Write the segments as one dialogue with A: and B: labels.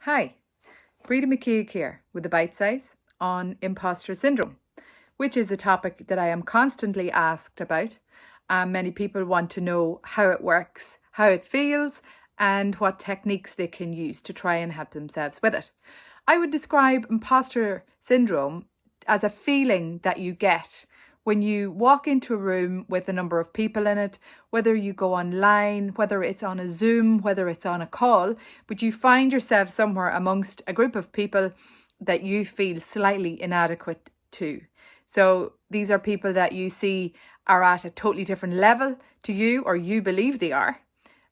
A: Hi, Breda here with the bitesize on Imposter Syndrome, which is a topic that I am constantly asked about. Many people want to know how it works, how it feels, and what techniques they can use to try and help themselves with it. I would describe imposter syndrome as a feeling that you get when you walk into a room with a number of people in it, whether you go online, whether it's on a Zoom, whether it's on a call, but you find yourself somewhere amongst a group of people that you feel slightly inadequate to. So these are people that you see are at a totally different level to you, or you believe they are,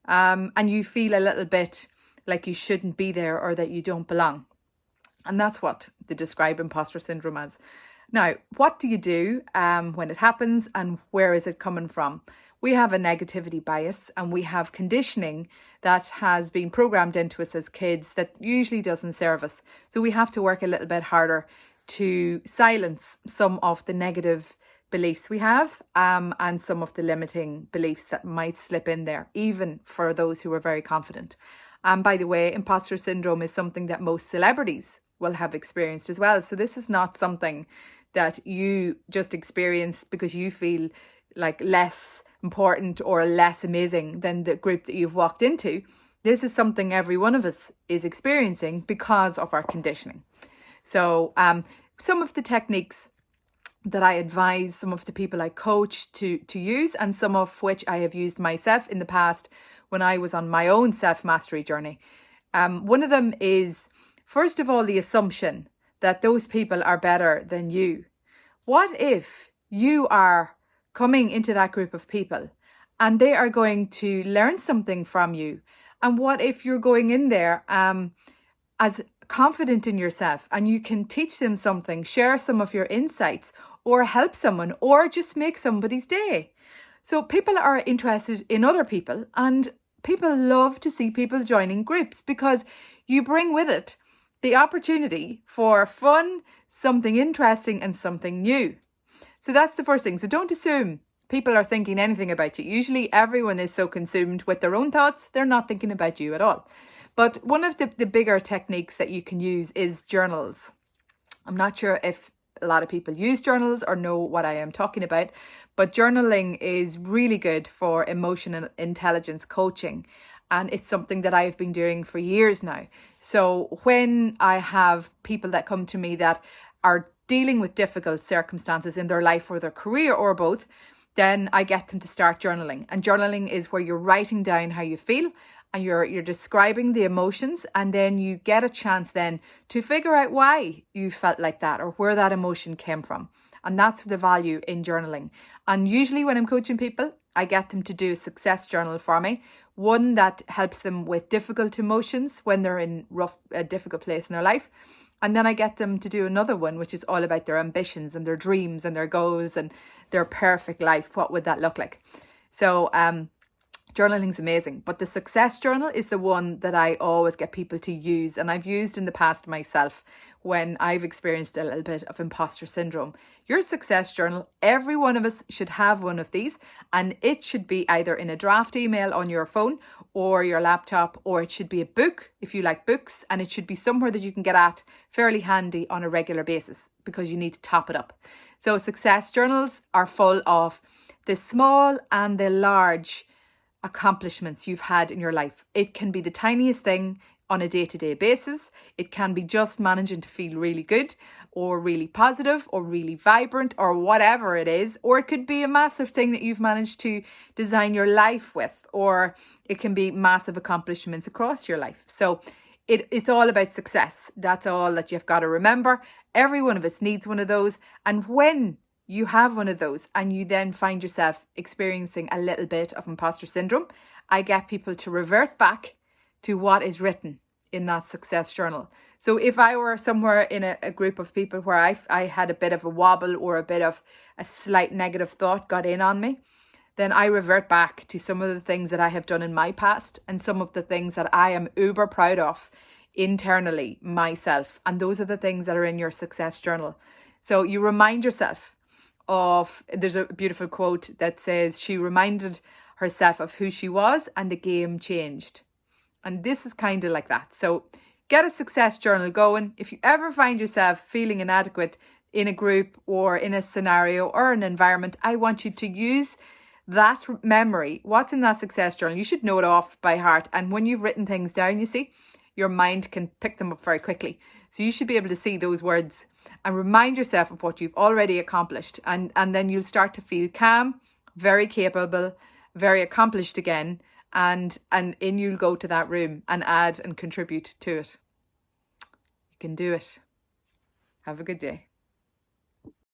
A: and you feel a little bit like you shouldn't be there or that you don't belong. And that's what they describe imposter syndrome as. Now, what do you do when it happens, and where is it coming from? We have a negativity bias, and we have conditioning that has been programmed into us as kids that usually doesn't serve us. So we have to work a little bit harder to silence some of the negative beliefs we have, and some of the limiting beliefs that might slip in there, even for those who are very confident. By the way, imposter syndrome is something that most celebrities will have experienced as well. So this is not something that you just experience because you feel like less important or less amazing than the group that you've walked into. This is something every one of us is experiencing because of our conditioning. So some of the techniques that I advise some of the people I coach to use, and some of which I have used myself in the past when I was on my own self-mastery journey. One of them is, first of all, the assumption that those people are better than you. What if you are coming into that group of people and they are going to learn something from you? And what if you're going in there as confident in yourself, and you can teach them something, share some of your insights, or help someone, or just make somebody's day? So people are interested in other people, and people love to see people joining groups because you bring with it the opportunity for fun, something interesting, and something new. So that's the first thing. So don't assume people are thinking anything about you. Usually everyone is so consumed with their own thoughts, they're not thinking about you at all. But one of the bigger techniques that you can use is journals. I'm not sure if a lot of people use journals or know what I am talking about, but journaling is really good for emotional intelligence coaching. And it's something that I've been doing for years now. So when I have people that come to me that are dealing with difficult circumstances in their life or their career or both, then I get them to start journaling. And journaling is where you're writing down how you feel, and you're describing the emotions, and then you get a chance then to figure out why you felt like that or where that emotion came from. And that's the value in journaling. And usually when I'm coaching people, I get them to do a success journal for me, one that helps them with difficult emotions when they're in a difficult place in their life. And then I get them to do another one, which is all about their ambitions and their dreams and their goals and their perfect life. What would that look like? So journaling's amazing, but the success journal is the one that I always get people to use, and I've used in the past myself when I've experienced a little bit of imposter syndrome. Your success journal, every one of us should have one of these, and it should be either in a draft email on your phone or your laptop, or it should be a book if you like books, and it should be somewhere that you can get at fairly handy on a regular basis because you need to top it up. So success journals are full of the small and the large accomplishments you've had in your life. It can be the tiniest thing on a day-to-day basis. It can be just managing to feel really good or really positive or really vibrant or whatever it is. Or it could be a massive thing that you've managed to design your life with, or it can be massive accomplishments across your life. So it's all about success. That's all that you've got to remember. Every one of us needs one of those. And when you have one of those and you then find yourself experiencing a little bit of imposter syndrome, I get people to revert back to what is written in that success journal. So if I were somewhere in a group of people where I had a bit of a wobble or a bit of a slight negative thought got in on me, then I revert back to some of the things that I have done in my past and some of the things that I am uber proud of internally myself. And those are the things that are in your success journal. So you remind yourself of, there's a beautiful quote that says, she reminded herself of who she was and the game changed. And this is kind of like that. So Get a success journal going. If you ever find yourself feeling inadequate in a group or in a scenario or an environment, I want you to use that memory. What's in that success journal? You should know it off by heart. And when you've written things down, you see, your mind can pick them up very quickly. So you should be able to see those words and remind yourself of what you've already accomplished. And then you'll start to feel calm, very capable, very accomplished again. And in you'll go to that room and add and contribute to it. You can do it. Have a good day.